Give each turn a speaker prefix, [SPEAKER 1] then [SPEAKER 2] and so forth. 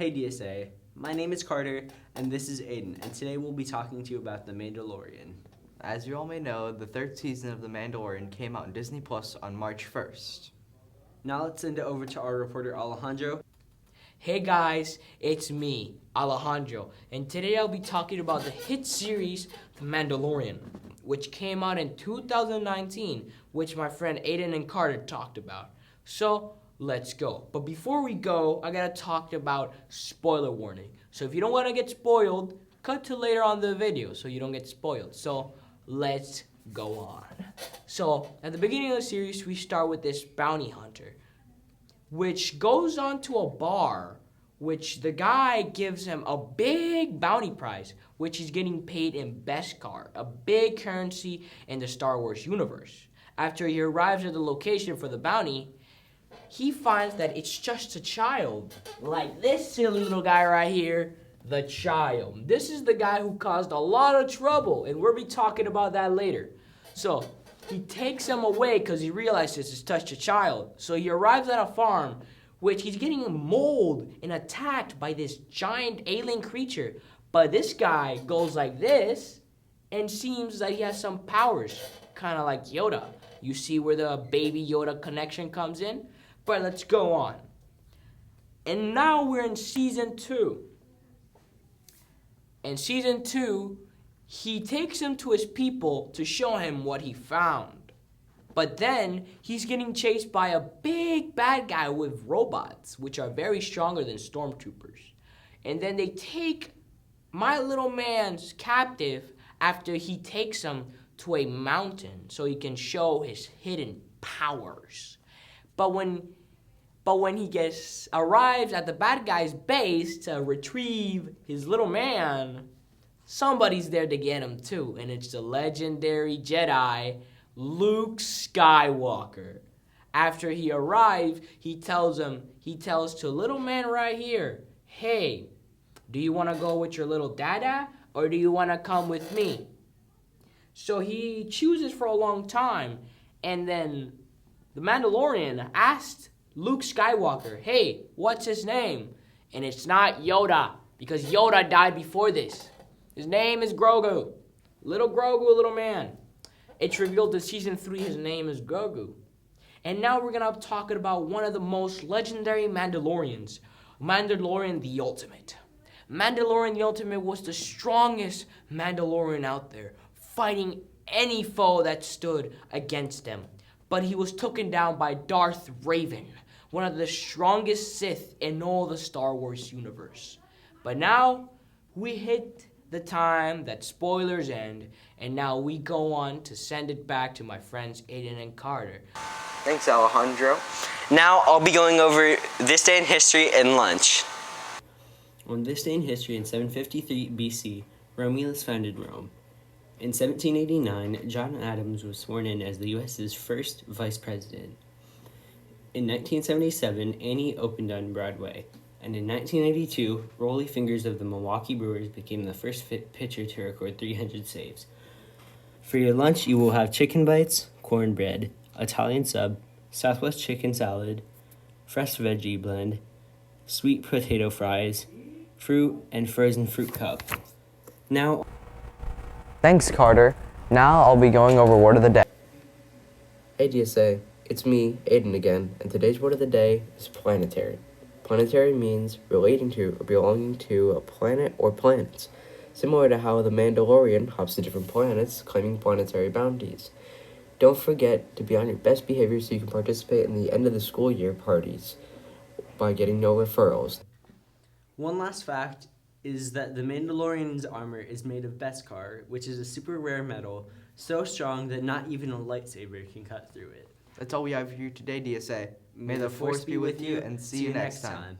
[SPEAKER 1] Hey DSA, my name is Carter and this is Aiden, and today we'll be talking to you about The Mandalorian.
[SPEAKER 2] As you all may know, the third season of The Mandalorian came out on Disney Plus on March 1st.
[SPEAKER 1] Now let's send it over to our reporter Alejandro.
[SPEAKER 3] Hey guys, it's me, Alejandro, and today I'll be talking about the hit series The Mandalorian, which came out in 2019, which my friend Aiden and Carter talked about. So, let's go. But before we go, I gotta talk about spoiler warning. So if you don't want to get spoiled, cut to later on the video so you don't get spoiled. So, let's go on. So, at the beginning of the series, we start with this bounty hunter, which goes on to a bar, which the guy gives him a big bounty prize, which he's getting paid in Beskar, a big currency in the Star Wars universe. After he arrives at the location for the bounty, he finds that it's just a child, like this silly little guy right here, the child. This is the guy who caused a lot of trouble, and we'll be talking about that later. So, he takes him away because he realizes it's just a child. So he arrives at a farm, which he's getting mauled and attacked by this giant alien creature. But this guy goes like this and seems that he has some powers, kind of like Yoda. You see where the baby Yoda connection comes in? But let's go on. And now we're in season 2. In season 2, he takes him to his people to show him what he found. But then, he's getting chased by a big bad guy with robots, which are very stronger than stormtroopers. And then they take my little man's captive after he takes him to a mountain so he can show his hidden powers. But when he arrives at the bad guy's base to retrieve his little man, somebody's there to get him too, and it's the legendary Jedi, Luke Skywalker. After he arrives, he tells to little man right here, hey, do you want to go with your little dada, or do you want to come with me? So he chooses for a long time, and then the Mandalorian asked Luke Skywalker, hey, what's his name? And it's not Yoda, because Yoda died before this. His name is Grogu. Little man. It's revealed in season 3 his name is Grogu. And now we're going to be talking about one of the most legendary Mandalorians, Mandalorian the Ultimate. Mandalorian the Ultimate was the strongest Mandalorian out there, fighting any foe that stood against him. But he was taken down by Darth Raven, one of the strongest Sith in all the Star Wars universe. But now, we hit the time that spoilers end, and now we go on to send it back to my friends Aiden and Carter.
[SPEAKER 4] Thanks, Alejandro. Now I'll be going over this day in history and lunch.
[SPEAKER 1] On this day in history in 753 BC, Romulus founded Rome. In 1789, John Adams was sworn in as the U.S.'s first vice president. In 1977, Annie opened on Broadway. And in 1982, Rollie Fingers of the Milwaukee Brewers became the first pitcher to record 300 saves. For your lunch, you will have chicken bites, cornbread, Italian sub, Southwest chicken salad, fresh veggie blend, sweet potato fries, fruit, and frozen fruit cup. Now,
[SPEAKER 4] Thanks, Carter. Now I'll be going over word of the day.
[SPEAKER 5] Hey DSA, it's me, Aiden again, and today's word of the day is planetary. Planetary means relating to or belonging to a planet or planets, similar to how the Mandalorian hops to different planets, claiming planetary bounties. Don't forget to be on your best behavior so you can participate in the end of the school year parties by getting no referrals.
[SPEAKER 1] one last fact is that the Mandalorian's armor is made of Beskar, which is a super rare metal, so strong that not even a lightsaber can cut through it.
[SPEAKER 2] That's all we have for you today, DSA. May the Force be with you, and see you next time.